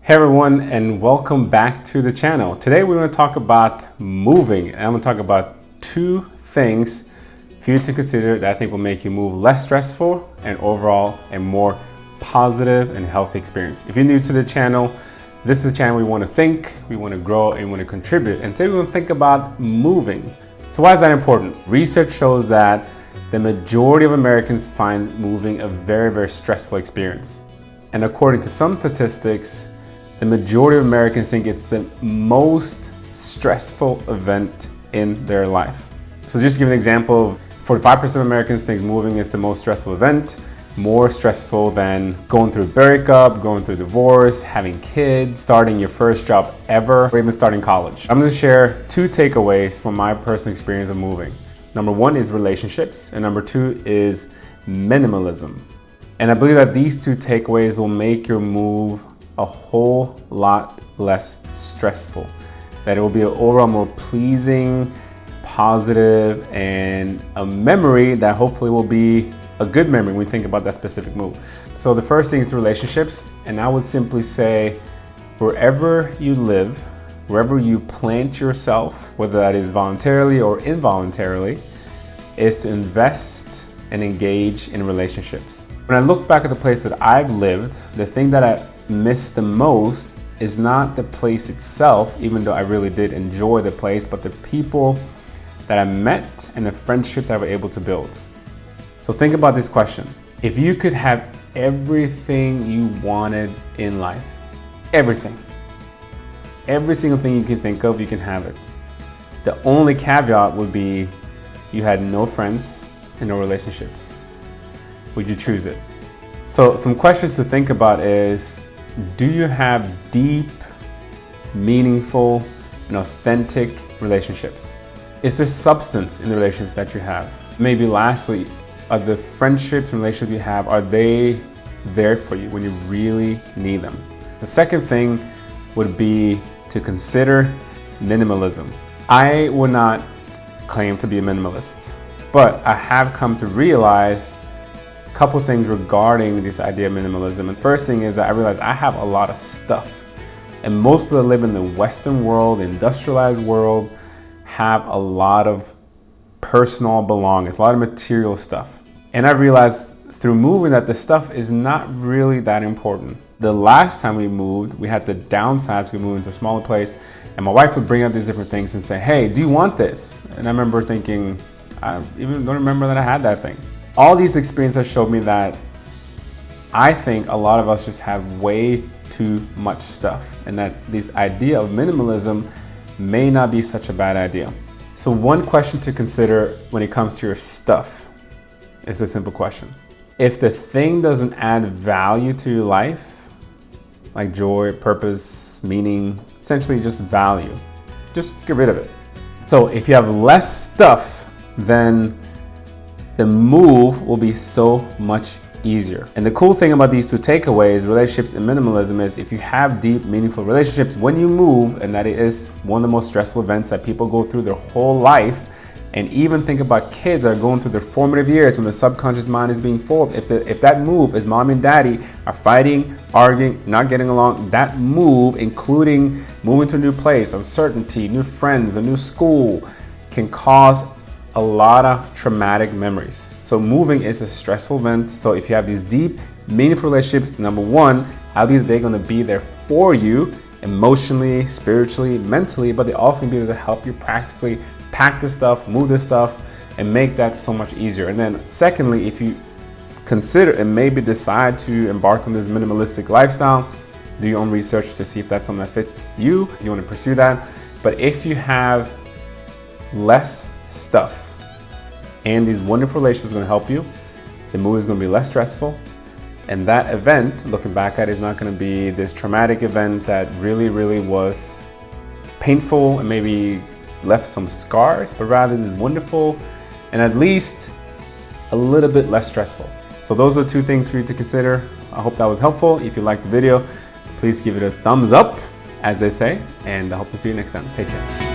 Hey everyone, and welcome back to the channel. Today we're going to talk about moving, and I'm going to talk about two things for you to consider that I think will make you move less stressful and overall a more positive and healthy experience. If you're new to the channel, this is a channel we want to think, we want to grow, and we want to contribute. And today we're going to think about moving. So why is that important? Research shows that the majority of Americans find moving a very, very stressful experience. And according to some statistics, the majority of Americans think it's the most stressful event in their life. So just to give an example, of 45% of Americans think moving is the most stressful event, more stressful than going through a breakup, going through divorce, having kids, starting your first job ever, or even starting college. I'm going to share two takeaways from my personal experience of moving. Number one is relationships, and number two is minimalism. And I believe that these two takeaways will make your move a whole lot less stressful, that it will be an overall more pleasing, positive, and a memory that hopefully will be a good memory when we think about that specific move. So the first thing is relationships, and I would simply say wherever you live, wherever you plant yourself, whether that is voluntarily or involuntarily, is to invest and engage in relationships. When I look back at the place that I've lived, the thing that I miss the most is not the place itself, even though I really did enjoy the place, but the people that I met and the friendships I was able to build. So think about this question. If you could have everything you wanted in life, everything, every single thing you can think of, you can have it. The only caveat would be you had no friends and no relationships. Would you choose it? So some questions to think about is, do you have deep, meaningful, and authentic relationships? Is there substance in the relationships that you have? Maybe lastly, are the friendships and relationships you have, are they there for you when you really need them? The second thing would be to consider minimalism. I would not claim to be a minimalist, but I have come to realize couple things regarding this idea of minimalism. And first thing is that I realized I have a lot of stuff, and most people that live in the Western world, the industrialized world, have a lot of personal belongings, a lot of material stuff. And I realized through moving that the stuff is not really that important. The last time we moved, we had to downsize. We moved into a smaller place, and my wife would bring up these different things and say, "Hey, do you want this?" And I remember thinking, I even don't remember that I had that thing. All these experiences showed me that I think a lot of us just have way too much stuff, and that this idea of minimalism may not be such a bad idea. So one question to consider when it comes to your stuff is a simple question. If the thing doesn't add value to your life, like joy, purpose, meaning, essentially just value, just get rid of it. So if you have less stuff, then the move will be so much easier. And the cool thing about these two takeaways, relationships and minimalism, is if you have deep, meaningful relationships when you move, and that is one of the most stressful events that people go through their whole life, and even think about kids that are going through their formative years when their subconscious mind is being formed. If that move is mom and daddy are fighting, arguing, not getting along, that move, including moving to a new place, uncertainty, new friends, a new school, can cause a lot of traumatic memories. So moving is a stressful event. So if you have these deep, meaningful relationships, number one, I believe they're gonna be there for you emotionally, spiritually, mentally, but they also can be there to help you practically pack the stuff, move the stuff, and make that so much easier. And then secondly, if you consider and maybe decide to embark on this minimalistic lifestyle, do your own research to see if that's something that fits you, you wanna pursue that. But if you have less stuff and these wonderful relationships are going to help you, the move is going to be less stressful, and that event, looking back at it, is not going to be this traumatic event that really was painful and maybe left some scars, but rather this wonderful and at least a little bit less stressful. So those are two things for you to consider. I hope that was helpful. If you liked the video, please give it a thumbs up, as they say, and I hope to see you next time. Take care.